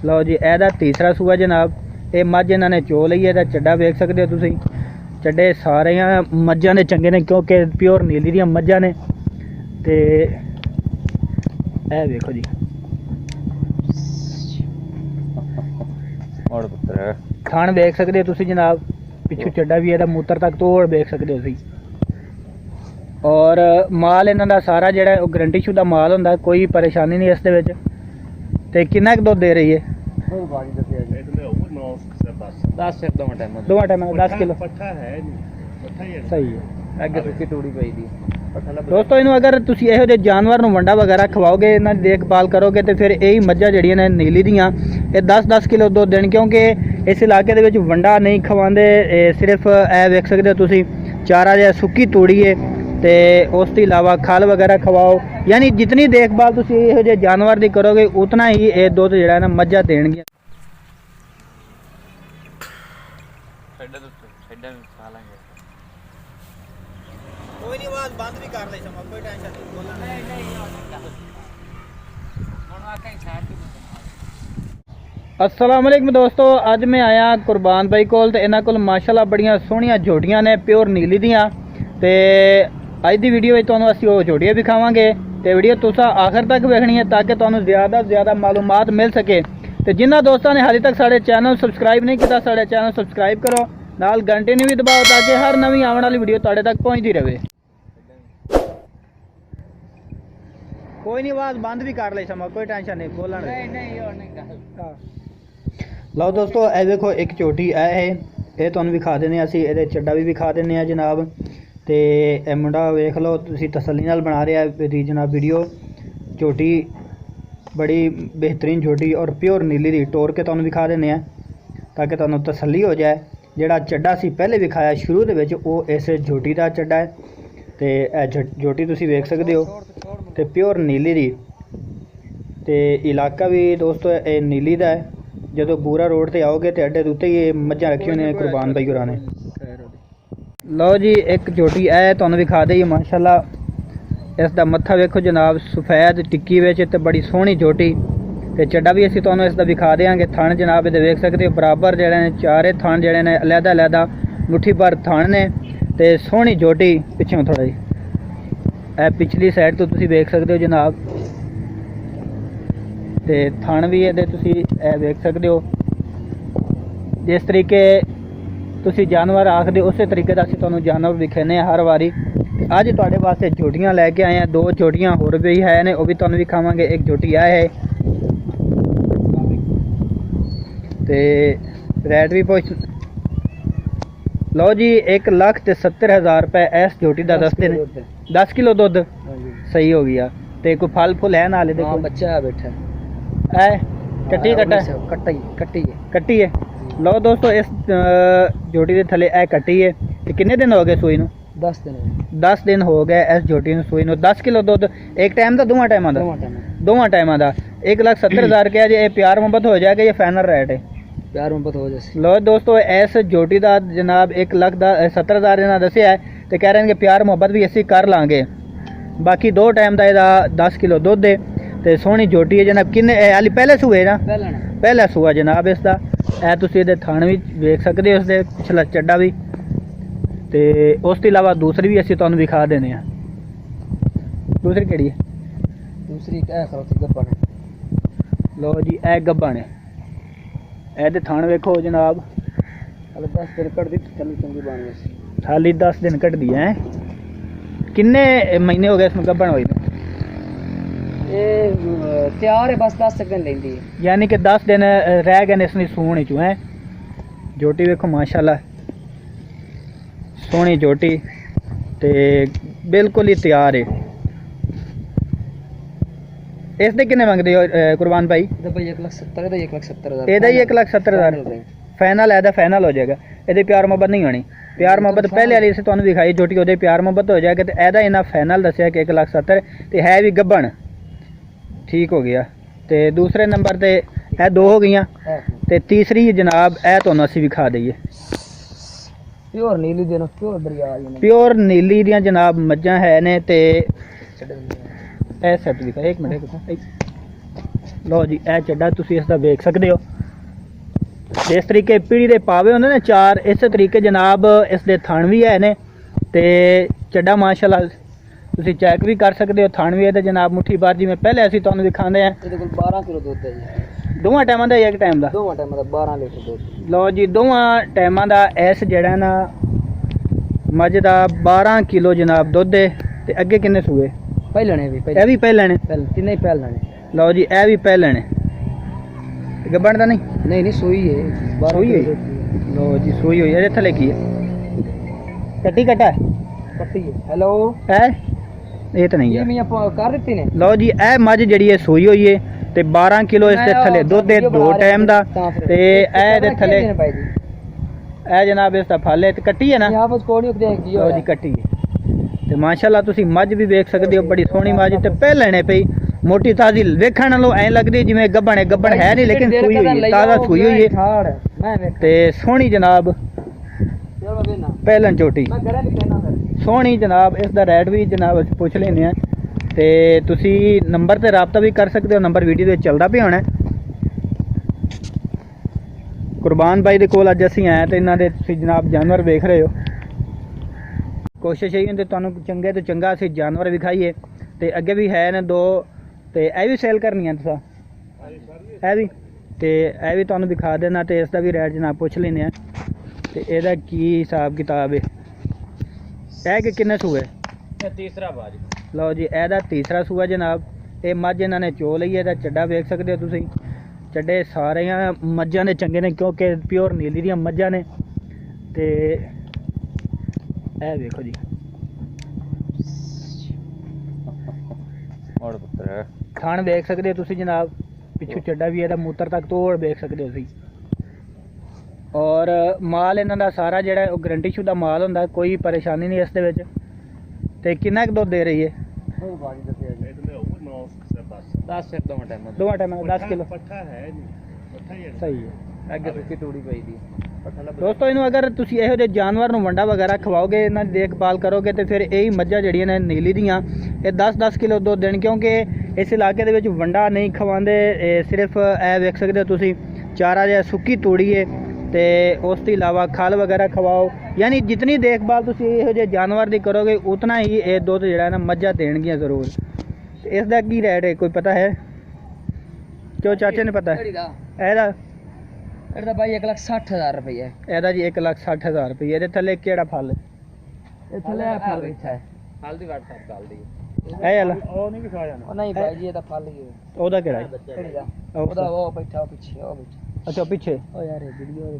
लो जी एदा तीसरा सूआ जनाब। ये मझ इन्होंने चो ली है, चड्डा वेख सकते हो तुसीं। चड्डे सारे मझां दे चंगे ने क्योंकि प्योर नीली दियां मझां ने। ते ए देखो जी खान वेख सकते हो तुसीं जनाब। पिछू चड्डा भी है, मूत्र तक तोड़ वेख सकते हो तुसीं। और माल इन्हां दा सारा जिहड़ा ओह गारंटी शुदा माल हुंदा, कोई परेशानी नहीं इस दे विच। ते किन्ना दुध दे रही है? 10 किलो सही है। अगे सुक्की तूड़ी पई दी दोस्तों। इन्हू अगर तुसीं इहो जिहे जानवर नूं वंडा वगैरह खवाओगे, इन्हां दी देखभाल करोगे तो फिर यही मझां जिहड़ियां ने नीली दियां ये 10-10 किलो दुध देण। क्योंकि इस इलाके दे विच वंडा नहीं खवांदे, सिर्फ ए वेख सकदे हो तुसीं चारा जिहा सुक्की तूड़ी है ते उस तो इलावा खल वगैरह खवाओ। यानी जितनी देखभाल तुसीं इहो जिहे जानवर दी करोगे उतना ही ये दुध जिहड़ा ना मझां देणगियां। कोई नहीं, आवाज बंद भी कर ले समा, कोई टेंशन नहीं। बोलना अस्सलाम वालेकुम दोस्तों। अज मैं आया कुरबान भाई कोल ते इन्हां कोल माशाअल्लाह बड़ियां सोहणियां झोटियां ने प्योर नीली दियां। ते अज दी वीडियो में तुहानूं असीं ओह झोटियां विखावांगे ते वीडियो तुसां आखिर तक वेखनी है ताकि तुहानूं ज़्यादा से ज़्यादा मालूमात मिल सके। तो जिन्हां दोस्तों ने हाले तक साडे चैनल सबसक्राइब नहीं किया, साडे चैनल सबसक्राइब करो, नाल घंटे नूं भी दबाओ ताकि हर नवीं आने वाली वीडियो तुहाडे तक पहुंचती रहे। कोई नहीं, आवाज़ बंद भी कर ले समा, कोई टेंशन नहीं। बोलना लो दोस्तों, ए देखो एक झोटी है, ये तुहानूं विखा देने असीं, इहदे चड्डा भी विखा देने आ जनाब। ते ए मुंडा वेख लो तुसीं, तसल्ली नाल बना रहा है जनाब वीडियो। झोटी बड़ी बेहतरीन झोटी और प्योर नीली दी टोर के तुहानूं विखा देने आ ताकि तुहानूं तसल्ली हो जाए। जिहड़ा चड्डा सी पहले विखाया शुरू दे विच ओह इस झोटी दा चड्डा है। ते झोटी तुसीं वेख सकदे हो ते प्योर नीली दी। ते इलाका भी दोस्तों ये नीली दा है। जदों बूरा रोड ते आओगे तो अड्डे उत्ते ही मझां रखी होनी कुरबान भाई होरां ने। लो जी एक झोटी है तुहानूं विखा देई माशाअल्लाह। इसदा मत्था वेखो जनाब, सफेद टिक्की विच ते बड़ी सोहनी झोटी। ते चड्डा भी असीं तुहानूं इसदा विखा देंगे। थण जनाब इहदे वेख सकदे हो बराबर जिहड़े ने चारे थण जिहड़े ने अलहदा मुट्ठी भर थण ने ते सोहनी झोटी। पिछों थोड़ा जी ए पिछली साइड तो तुसीं वेख सकदे हो जनाब। ते थण भी इहदे तुसीं ए वेख सकदे हो। जिस तरीके तुसीं जानवर आखदे उस तरीके दा असीं तुहानूं जानवर विखाने हर वारी। अज तुहाडे वास्ते झोटियां लैके आए हैं, 2 झोटियां होर भी है ने, वह भी तुहानूं विखावांगे। एक झोटी है ते रेट भी पुछ लो जी। 1,70,000 रुपए इस झोटी का दसते ने। 10 किलो दुध सही हो गया। तो कोई फल फुल है नाले? देखो बच्चा बैठा है, कट्टी कट्टा कट्टी है। लो दोस्तों इस झोटी के थले ए कट्टी है। तो कितने दिन हो गए सूई नूं? 10 दिन हो गए इस झोटी सूई नूं। 10 किलो दुध एक टाइम का, दोवां टाइमां का 1,70,000 क्या जी? प्यार मुहब्बत हो जाएगा, ये फाइनल रेट है? प्यार मुहब्बत हो जाए। लो दोस्तों इस झोटी का जनाब 1,70,000 इन्हां दस्सिया है। तो कह रहे हैं कि प्यार मुहब्बत भी असीं कर लांगे। बाकी 2 टाइम का इहदा 10 किलो दुध है। तो सोहनी झोटी है जनाब। किन्ने हाली पहले सूए ना? पहला सूआ जनाब इसका। ए तुसीं इहदे थण भी वेख सकदे हो, इसदे पिछला चड्डा भी। तो उस तो इलावा दूसरी भी असीं तुहानूं विखा देने आ। दूसरी किहड़ी है? दूसरी गब्बन है। लो जी ए गब्बन है। ਇਹਦੇ ਥਣ ਵੇਖੋ जनाब। हाले 10 दिन कटदी चंगी चंगी बन गई। हाली 10 दिन कटदी है। किन्ने महीने हो गए इसमें गब्बन होई? ये तैयार है, बस 10 दिन लेंदी है। यानी कि 10 दिन रह गए इसमें सूण चो है। झोटी वेखो माशाअल्लाह सोहनी झोटी ते बिल्कुल ही तैयार है। इसके किन्ने मंगते हो कुरबान भाई? 1,70,000। ਇਹਦਾ ਹੀ 1,70,000 फाइनल है, फाइनल हो जाएगा। ये प्यार मुहब्बत नहीं होनी। प्यार मुहब्बत पहले वाली तुहानूं दिखाई झोटी, वो प्यार मुहब्बत हो जाएगा। तो ਇਹਦਾ इन्ना फाइनल दसिया कि 1,70,000 तो है भी गब्बन। ठीक हो गया। तो दूसरे नंबर पर यह 2 हो गई। तो तीसरी जनाब यह तुहानूं असीं विखा दईए। प्योर नीली दी, प्योर नीली दियां जनाब मझां है ने। ते सेट दिखा, एक मिनट ਲਓ ਜੀ ਇਹ ਚੱਡਾ ਤੁਸੀਂ ਇਸ ਦਾ ਵੇਖ ਸਕਦੇ ਹੋ। ਜਿਸ ਤਰੀਕੇ ਪੀੜੀ ਦੇ ਪਾਵੇ ਹੁੰਦੇ ਨੇ ਚਾਰ, ਇਸੇ ਤਰੀਕੇ ਜਨਾਬ ਇਸ ਦੇ ਥਣ ਵੀ ਹੈ ਨੇ ਤੇ ਚੱਡਾ ਮਾਸ਼ਾਅੱਲਾ ਤੁਸੀਂ ਚੈੱਕ ਵੀ ਕਰ ਸਕਦੇ ਹੋ। ਥਣ ਵੀ ਇਹਦੇ ਜਨਾਬ ਮੁੱਠੀ ਬਾਰ, ਜਿਵੇਂ ਪਹਿਲੇ ਅਸੀਂ ਤੁਹਾਨੂੰ ਦਿਖਾਉਂਦੇ ਆ। ਇਹਦੇ ਕੋਲ 12 ਕਿਲੋ ਦੁੱਧ ਹੈ ਜੀ। ਦੋਵਾਂ ਟਾਈਮਾਂ ਦਾ ਇੱਕ ਟਾਈਮ ਦਾ? ਦੋਵਾਂ ਟਾਈਮਾਂ ਦਾ 12 ਲੀਟਰ ਦੁੱਧ। ਲਓ ਜੀ ਦੋਵਾਂ ਟਾਈਮਾਂ ਦਾ ਇਸ ਜਿਹੜਾ ਨਾ ਮੱਝ ਦਾ 12 ਕਿਲੋ ਜਨਾਬ ਦੁੱਧ ਹੈ। ਤੇ ਅੱਗੇ ਕਿੰਨੇ ਸੂਏ? ਪਹਿਲਣੇ ਵੀ ਇਹ ਵੀ ਪਹਿਲਣੇ? ਤਿੰਨੇ ਹੀ ਪਹਿਲਣੇ। ਲਓ ਜੀ ਇਹ ਵੀ ਪਹਿਲਣੇ। ਗੱਬਣ ਦਾ ਨਹੀਂ? ਨਹੀਂ ਸੂਈ ਹੈ। ਸੂਈ ਹੋਈ? ਲਓ ਜੀ ਸੂਈ ਹੋਈ। ਇਹਦੇ ਥੱਲੇ ਕੀ ਹੈ? ਕੱਟੀ ਕੱਟਾ ਹੈ? ਕੱਟੀ ਹੈ। ਹੈਲੋ ਹੈ ਇਹ ਤਾਂ ਨਹੀਂ ਹੈ। ਮੈਂ ਆਪਾਂ ਕਰ ਦਿੱਤੀ ਨੇ। ਲਓ ਜੀ ਇਹ ਮੱਝ ਜਿਹੜੀ ਹੈ ਸੂਈ ਹੋਈ ਹੈ ਤੇ 12 ਕਿਲੋ ਇਸ ਦੇ ਥੱਲੇ ਦੁੱਧ ਹੈ, 2 ਟਾਈਮ ਦਾ। ਤੇ ਇਹ ਦੇ ਥੱਲੇ ਇਹ ਜਨਾਬ ਇਸ ਦਾ ਫਲ ਹੈ ਤੇ ਕੱਟੀ ਹੈ ਨਾ? ਲਓ ਜੀ ਕੱਟੀ ਹੈ ਤੇ ਮਾਸ਼ਾਅੱਲਾ ਤੁਸੀਂ ਮੱਝ ਵੀ ਵੇਖ ਸਕਦੇ ਹੋ, ਬੜੀ ਸੋਹਣੀ ਮੱਝ ਤੇ ਪਹਿਲਣੇ ਪਈ, ਮੋਟੀ ਤਾਜ਼ੀ, ਵੇਖਣ ਨਾਲੋਂ ਐਂ ਲੱਗਦੀ ਜਿਵੇਂ ਗੱਬਣ ਹੈ। ਗੱਬਣ ਹੈ ਨਹੀਂ ਲੇਕਿਨ ਸੂਈ ਹੋਈ ਹੈ, ਤਾਜ਼ਾ ਸੂਈ ਹੋਈ ਹੈ ਤੇ ਸੋਹਣੀ ਜਨਾਬ ਪਹਿਲਣ ਝੋਟੀ ਸੋਹਣੀ ਜਨਾਬ। ਇਸ ਦਾ ਰੇਟ ਵੀ ਜਨਾਬ ਅਸੀਂ ਪੁੱਛ ਲੈਂਦੇ ਆ ਤੇ ਤੁਸੀਂ ਨੰਬਰ ਤੇ ਰਾਬਤਾ ਵੀ ਕਰ ਸਕਦੇ ਹੋ। ਨੰਬਰ ਵੀਡੀਓ ਦੇ ਵਿੱਚ ਚੱਲਦਾ ਪਿਆ ਹੋਣਾ। ਕੁਰਬਾਨ ਬਾਈ ਦੇ ਕੋਲ ਅੱਜ ਅਸੀਂ ਆਏ ਤੇ ਇਹਨਾਂ ਦੇ ਤੁਸੀਂ ਜਨਾਬ ਜਾਨਵਰ ਵੇਖ ਰਹੇ ਹੋ। ਕੋਸ਼ਿਸ਼ ਇਹੀ ਹੁੰਦੀ ਤੁਹਾਨੂੰ ਚੰਗੇ ਤੋਂ ਚੰਗਾ ਅਸੀਂ ਜਾਨਵਰ ਵਿਖਾਈਏ ਤੇ ਅੱਗੇ ਵੀ ਹੈ ਨੇ 2 ਤੇ ਇਹ ਵੀ ਸੇਲ ਕਰਨੀਆਂ ਤੁਸੀਂ? ਇਹ ਵੀ ਤੇ ਇਹ ਵੀ ਤੁਹਾਨੂੰ ਦਿਖਾ ਦੇਣਾ ਤੇ ਇਸ ਦਾ ਵੀ ਰੇਟ ਜਨਾਬ ਪੁੱਛ ਲੈਂਦੇ ਆ ਤੇ ਇਹਦਾ ਕੀ ਹਿਸਾਬ ਕਿਤਾਬ ਹੈ। ਇਹ ਕਿ ਕਿੰਨੇ ਸੂਏ? ਤੀਸਰਾ ਬਾਜੀ। ਲਓ ਜੀ ਇਹਦਾ ਤੀਸਰਾ ਸੂਆ ਜਨਾਬ। ਇਹ ਮੱਝ ਇਹਨਾਂ ਨੇ ਚੋ ਲਈ ਹੈ। ਇਹਦਾ ਚੱਡਾ ਵੇਖ ਸਕਦੇ ਹੋ ਤੁਸੀਂ। ਚੱਡੇ ਸਾਰੀਆਂ ਮੱਝਾਂ ਦੇ ਚੰਗੇ ਨੇ ਕਿਉਂਕਿ ਪਿਓਰ ਨੀਲੀ ਦੀਆਂ ਮੱਝਾਂ ਨੇ ਤੇ ਇਹ ਵੇਖੋ ਜੀ ਔਰ ਪੁੱਤਰ ਖਾਣ ਵੇਖ ਸਕਦੇ ਹੋ ਤੁਸੀਂ ਜਨਾਬ। ਪਿੱਛੋਂ ਚੱਡਾ ਵੀ ਇਹਦਾ ਮੂਤਰ ਤੱਕ ਤੋੜ ਵੇਖ ਸਕਦੇ ਹੋ ਤੁਸੀਂ। ਔਰ ਮਾਲ ਇਹਨਾਂ ਦਾ ਸਾਰਾ ਜਿਹੜਾ ਉਹ ਗਰੰਟੀ ਸ਼ੁਦਾ ਮਾਲ ਹੁੰਦਾ, ਕੋਈ ਪਰੇਸ਼ਾਨੀ ਨਹੀਂ ਇਸ ਦੇ ਵਿੱਚ। ਤੇ ਕਿੰਨਾ ਕੁ ਦੁੱਧ ਦੇ ਰਹੀ ਹੈ? 2 ਟਾਈਮਾਂ 10 ਕਿਲੋ। ਸਹੀ ਹੈ। ਅੱਗੇ ਸੁੱਕੀ ਤੂੜੀ ਪਈ ਦੀ। ਦੋਸਤੋ ਇਹਨੂੰ ਅਗਰ ਤੁਸੀਂ ਇਹੋ ਜਿਹੇ ਜਾਨਵਰ ਨੂੰ ਵੰਡਾ ਵਗੈਰਾ ਖਵਾਓਗੇ, ਇਹਨਾਂ ਦੀ ਦੇਖਭਾਲ ਕਰੋਗੇ ਤੇ ਫਿਰ ਇਹੀ ਮੱਝਾਂ ਜਿਹੜੀਆਂ ਨੇ ਨੀਲੀ ਦੀਆਂ ਇਹ 10-10 ਕਿਲੋ ਦੁੱਧ ਦੇਣ। ਕਿਉਂਕਿ ਇਸ ਇਲਾਕੇ ਦੇ ਵਿੱਚ ਵੰਡਾ ਨਹੀਂ ਖਵਾਉਂਦੇ, ਸਿਰਫ ਇਹ ਵੇਖ ਸਕਦੇ ਹੋ ਤੁਸੀਂ ਚਾਰਾ ਜਿਹਾ ਸੁੱਕੀ ਤੂੜੀ ਹੈ ਤੇ ਉਸ ਤੋਂ ਇਲਾਵਾ ਖਲ ਵਗੈਰਾ ਖਵਾਓ। ਯਾਨੀ ਜਿਤਨੀ ਦੇਖਭਾਲ ਤੁਸੀਂ ਇਹੋ ਜਿਹੇ ਜਾਨਵਰ ਦੀ ਕਰੋਗੇ ਉਤਨਾ ਹੀ ਇਹ ਦੁੱਧ ਜਿਹੜਾ ਨਾ ਮੱਝਾਂ ਦੇਣਗੀਆਂ ਜ਼ਰੂਰ। ਇਸ ਦਾ ਕੀ ਰੇਟ ਹੈ ਕੋਈ ਪਤਾ ਹੈ? ਕਿਉਂ ਚਾਚੇ ਨੇ ਪਤਾ ਹੈ? ਇਹਦਾ ਭਾਈ 1,60,000 ਰੁਪਏ। ਇਹਦਾ ਜੀ 1,60,000 ਰੁਪਏ। ਇਹਦੇ ਥੱਲੇ ਕਿਹੜਾ ਫਲ? ਇਹ ਥੱਲੇ ਫਲ ਵਿੱਚ ਹੈ। ਫਲ ਦੀ WhatsApp ਚੱਲ ਦੀ ਇਹ ਵਾਲਾ ਉਹ ਨਹੀਂ ਵਿਖਾ ਜਾਣਾ। ਉਹ ਨਹੀਂ ਭਾਈ ਜੀ ਇਹਦਾ ਫਲ ਹੀ ਹੈ। ਉਹਦਾ ਕਿਹੜਾ ਹੈ? ਕਿਹੜੀ ਦਾ? ਉਹਦਾ ਉਹ ਬੈਠਾ ਉਹ ਪਿੱਛੇ ਉਹ ਬੈਠਾ। ਅੱਛਾ ਪਿੱਛੇ। ਉਹ ਯਾਰ ਇਹ ਵੀਡੀਓ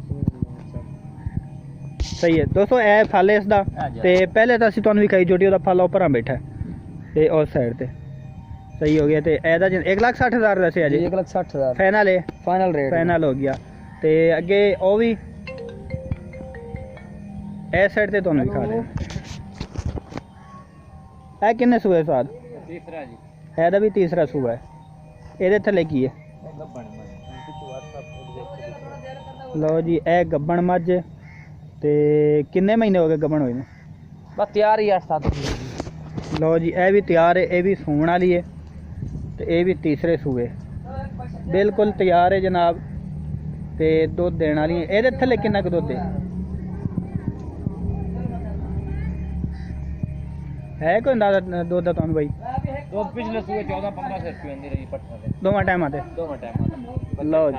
ਸਹੀ ਹੈ ਦੋਸਤੋ ਇਹ ਫਲ ਇਸ ਦਾ। ਤੇ ਪਹਿਲੇ ਤਾਂ ਅਸੀਂ ਤੁਹਾਨੂੰ ਵਿਖਾਈ ਜੋਟੀ, ਉਹਦਾ ਫਲ ਉੱਪਰਾਂ ਬੈਠਾ ਤੇ ਉਸ ਸਾਈਡ ਤੇ। ਸਹੀ ਹੋ ਗਿਆ। ਤੇ ਇਹਦਾ 1,60,000 ਵੈਸੇ ਅਜੇ 1,60,000 ਫਾਈਨਲ ਹੈ? ਫਾਈਨਲ ਰੇਟ ਫਾਈਨਲ ਹੋ ਗਿਆ। ਤੇ ਅੱਗੇ ਉਹ ਵੀ ਇਸ ਸਾਈਡ ਤੇ ਤੁਹਾਨੂੰ ਦਿਖਾ ਰਿਹਾ। ਇਹ ਕਿੰਨੇ ਸੂਏ ਸਾਦ? ਤੀਸਰਾ ਜੀ। ਇਹਦਾ ਵੀ ਤੀਸਰਾ ਸੂਆ ਹੈ। ਇਹਦੇ ਥੱਲੇ ਕੀ ਹੈ? ਲਓ ਜੀ ਇਹ ਗੱਬਣ ਮੱਝ ਤੇ ਕਿੰਨੇ ਮਹੀਨੇ ਹੋ ਗਏ ਗੱਬਣ ਹੋਏ ਨੇ? ਬਸ ਤਿਆਰ ਹੀ 8-7 ਮਹੀਨੇ। ਲਓ ਜੀ ਇਹ ਵੀ ਤਿਆਰ ਹੈ, ਇਹ ਵੀ ਸੂਣ ਵਾਲੀ ਹੈ ਤੇ ਇਹ ਵੀ ਤੀਸਰੇ ਸੂਏ ਬਿਲਕੁਲ ਤਿਆਰ ਹੈ ਜਨਾਬ ਤੇ ਦੁੱਧ ਦੇਣ ਵਾਲੀ ਹੈ। ਇਹਦੇ ਥੱਲੇ ਕਿੰਨਾ ਕੁ ਦੁੱਧ ਹੈ ਕੋਈ ਅੰਦਾਜ਼ਾ ਦੁੱਧ ਦਾ ਤੁਹਾਨੂੰ ਬਾਈ? ਦੁੱਧ ਪਿਛਲੇ ਸੂਏ 14-15 ਰੁਪਏ ਆਂਦੀ ਰਹੀ ਪੱਠਾ ਤੇ ਦੋਵਾਂ ਟਾਈਮਾਂ ਤੇ? ਦੋਵਾਂ ਟਾਈਮਾਂ। ਲਓ ਜੀ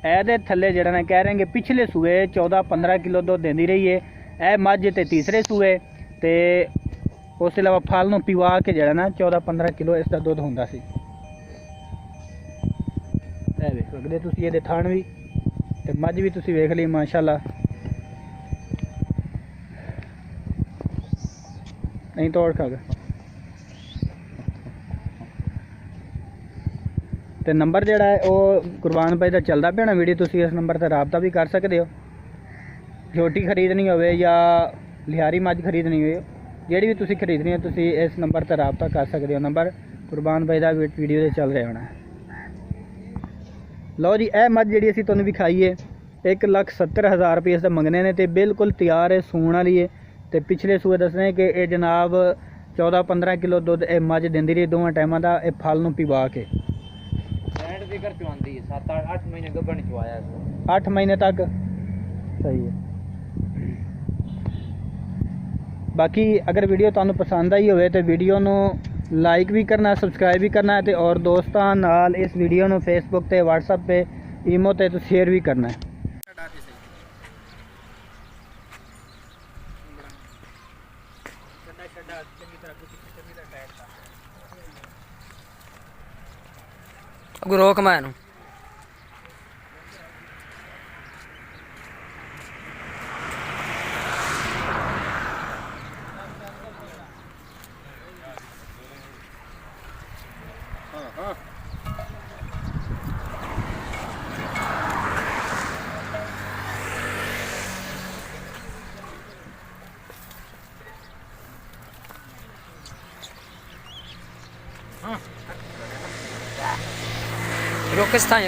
ਇਹਦੇ ਥੱਲੇ ਜਿਹੜਾ ਨਾ ਕਹਿ ਰਹੇ ਕਿ ਪਿਛਲੇ ਸੂਏ 14-15 ਕਿਲੋ ਦੁੱਧ ਦਿੰਦੀ ਰਹੀ ਹੈ। ਇਹ ਮੱਝ ਤੇ ਤੀਸਰੇ ਸੂਏ ਤੇ ਉਸ ਤੋਂ ਇਲਾਵਾ ਫਲ ਨੂੰ ਪਿਵਾ ਕੇ ਜਿਹੜਾ ਨਾ 14-15 ਕਿਲੋ ਇਸ ਦਾ ਦੁੱਧ ਹੁੰਦਾ ਸੀ। ਇਹ ਵੇਖ ਸਕਦੇ ਤੁਸੀਂ ਇਹਦੇ ਥਣ ਵੀ ਤੇ ਮੱਝ ਵੀ ਤੁਸੀਂ ਵੇਖ ਲਈ ਮਾਸ਼ਾਅੱਲਾ। ਨਹੀਂ ਤੋੜ ਖਾ ਤੇ ਨੰਬਰ ਜਿਹੜਾ ਹੈ ਉਹ ਕੁਰਬਾਨ ਭਾਈ ਦਾ ਚੱਲਦਾ ਪਿਆ ਨਾ ਵੀਡੀਓ, ਤੁਸੀਂ ਇਸ ਨੰਬਰ ਤੇ ਰਾਬਤਾ ਵੀ ਕਰ ਸਕਦੇ ਹੋ। ਝੋਟੀ ਖਰੀਦਣੀ ਹੋਵੇ ਜਾਂ ਲਿਹਾਰੀ ਮੱਝ ਖਰੀਦਣੀ ਹੋਵੇ, ਜਿਹੜੀ ਵੀ ਤੁਸੀਂ ਖਰੀਦਣੀ ਹੈ ਤੁਸੀਂ ਇਸ ਨੰਬਰ ਤੇ ਰਾਬਤਾ ਕਰ ਸਕਦੇ ਹੋ। ਨੰਬਰ ਕੁਰਬਾਨ ਭਾਈ ਦਾ ਵੀਡੀਓ ਤੇ ਚੱਲ ਰਿਹਾ ਹੋਣਾ। ਲਓ ਜੀ ਇਹ ਮੱਝ ਜਿਹੜੀ ਅਸੀਂ ਤੁਹਾਨੂੰ ਵਿਖਾਈ ਹੈ 1,70,000 ਰੁਪਏ ਇਸ ਦਾ ਮੰਗਨੇ ਨੇ ਤੇ ਬਿਲਕੁਲ ਤਿਆਰ ਹੈ, ਸੂਣ ਵਾਲੀ ਹੈ ਤੇ ਪਿਛਲੇ ਸੂਏ ਦੱਸਣੇ ਕਿ ਇਹ ਜਨਾਬ 14-15 ਕਿਲੋ ਦੁੱਧ ਇਹ ਮੱਝ ਦਿੰਦੀ ਰਹੀ ਦੋਵਾਂ ਟਾਈਮਾਂ ਦਾ, ਇਹ ਫਲ ਨੂੰ ਪਿਵਾ ਕੇ। बेकर चुआंदी है 7-8 महीने गब्बर ने चुआया इसको 8 महीने तक सही है। बाकी अगर वीडियो ਤੁਹਾਨੂੰ ਪਸੰਦ ਆਈ ਹੋਵੇ ਤੇ ਵੀਡੀਓ ਨੂੰ ਲਾਈਕ ਵੀ ਕਰਨਾ ਸਬਸਕ੍ਰਾਈਬ ਵੀ ਕਰਨਾ ਹੈ ਤੇ ਔਰ ਦੋਸਤਾਂ ਨਾਲ ਇਸ ਵੀਡੀਓ ਨੂੰ ਫੇਸਬੁੱਕ ਤੇ WhatsApp ਤੇ ਈਮੋ ਤੇ ਸ਼ੇਅਰ ਵੀ ਕਰਨਾ ਹੈ। रोक मैं रोक स्थान